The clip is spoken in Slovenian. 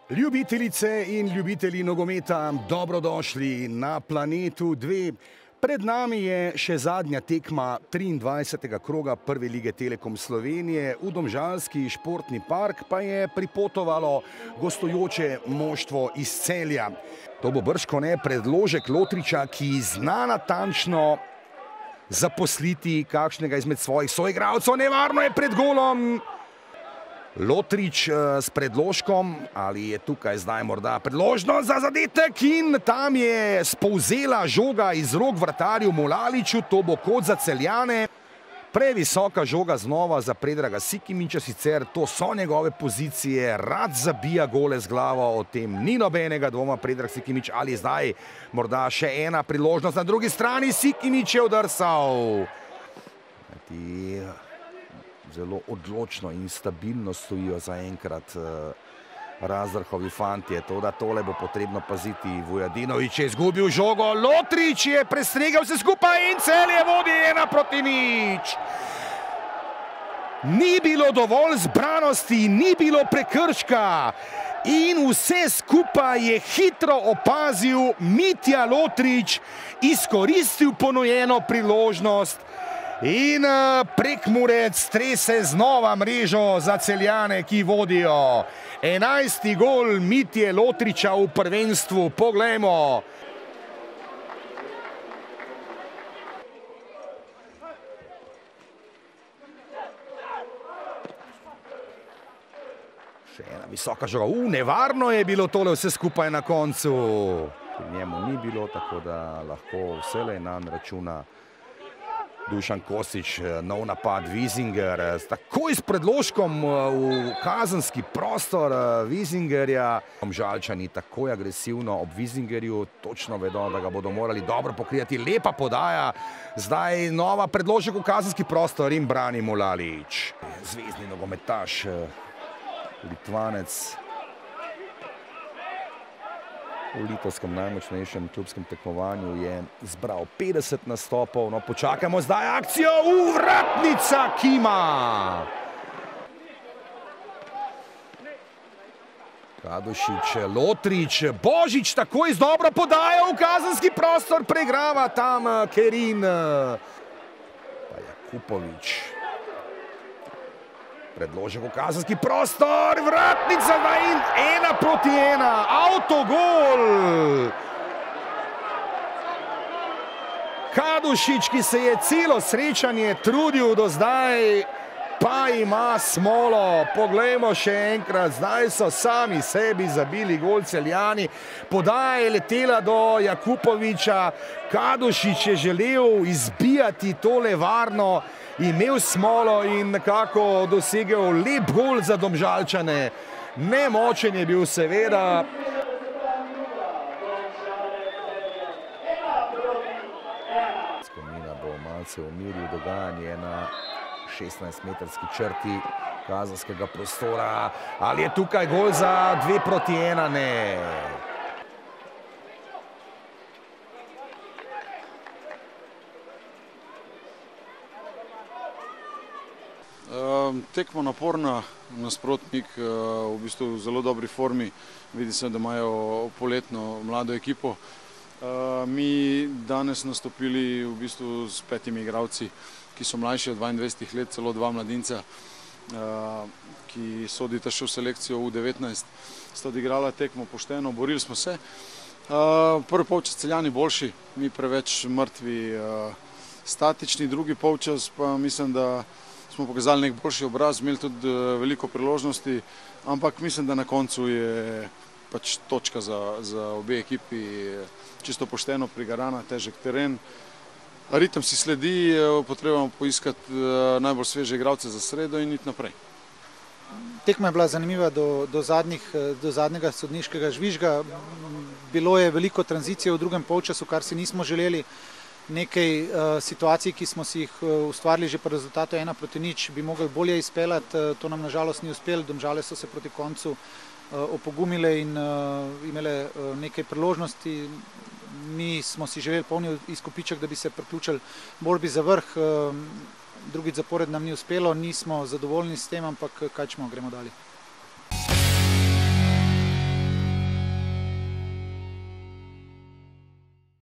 Ljubitelice in ljubitelji nogometa, dobrodošli na Planetu 2. Pred nami je še zadnja tekma 23. kroga Prve lige Telekom Slovenije. V domžalski športni park pa je pripotovalo gostujoče moštvo iz Celja. To bo bržkone predložek Lotriča, ki zna natančno zaposliti kakšnega izmed svojih soigralcev. Nevarno je pred golom. Lotrič s predložkom, ali je tukaj zdaj morda predložnost za zadetek, in tam je spolzela žoga iz rok vratarju Mulaliču, to bo kot za Celjane. Previsoka žoga znova za Predraga Sikimića, sicer to so njegove pozicije, rad zabija gole z glavo, o tem ni nobenega dvoma. Predrag Sikimić, ali zdaj morda še ena priložnost na drugi strani, Sikimić je udrsal. Zelo odločno in stabilno stojijo zaenkrat Razdrahovi fantje. Tole bo potrebno paziti. Vujadinović je izgubil žogo, Lotrič je prestregel vse skupaj in Celje vodi 1-0. Ni bilo dovolj zbranosti, ni bilo prekrška in vse skupaj je hitro opazil Mitja Lotrič, izkoristil ponujeno priložnost in Prekmurec strese znova mrežo za Celjane, ki vodijo. 11. gol Mitje Lotriča v prvenstvu. Poglejmo. Še ena visoka žoga. Nevarno je bilo tole vse skupaj na koncu. Pri njemu ni bilo, tako da lahko vselej nanj računa Dušan Kosić. Nov napad Wiesinger, takoj s predložkom v kazenski prostor Wiesingerja. Domžalčani takoj agresivno ob Wiesingerju, točno vedo, da ga bodo morali dobro pokrijati. Lepa podaja, zdaj nova predložek v kazenski prostor in brani Mulalič. Zvezni nogometaš, Litvanec. V litovskem najmočnejšem klubskem tekmovanju je zbral 50 nastopov. No, počakajmo zdaj akcijo. Vratnica Kima. Kadušič, Lotrič, Božič takoj z dobro podajo v kazenski prostor. Pregrava tam Kerin. Pa Jakupović. Predložek v kazenski prostor, vratnica in 1-1, avtogol. Kadušič, ki se je celo srečanje trudil do zdaj, pa ima smolo. Poglejmo še enkrat, zdaj so sami sebi zabili gol Celjani. Podaja je letela do Jakupovića, Kadušič je želel izbijati tole varno, imel smolo in nekako dosegel lep gol za Domžalčane. Nemočen je bil seveda. Skomina bo malce umiril dogajanje na 16-metrski črti kazenskega prostora. Ali je tukaj gol za 2-1? Ne. Tekmo naporna, nasprotnik v bistvu v zelo dobri formi. Vidi se, da imajo poletno mlado ekipo. Mi danes nastopili v bistvu s 5 igralci, ki so mlajši od 22 let, celo 2 mladinca, ki sodita še v selekcijo U19. Sta odigrala tekmo pošteno, borili smo se. Prvi polčas Celjani boljši, mi preveč mrtvi, statični. Drugi polčas pa mislim, da smo pokazali nek boljši obraz, imeli tudi veliko priložnosti, ampak mislim, da na koncu je pač točka za obe ekipi. Čisto pošteno prigarana, težek teren. Ritem si sledi, potrebujemo poiskati najbolj sveže igralce za sredo in iti naprej. Tekma je bila zanimiva do zadnjega sodniškega žvižga. Bilo je veliko tranzicije v drugem polčasu, kar si nismo želeli. Nekaj situacij, ki smo si jih ustvarili že po rezultatu 1-0, bi mogli bolje izpeljati. To nam nažalost ni uspelo. Domžale so se proti koncu opogumile in imele nekaj priložnosti. Mi smo si želeli polni izkupiček, da bi se priključili borbi za vrh. Drugič zapored nam ni uspelo, nismo zadovoljni s tem, ampak kaj ćemo, gremo dalje.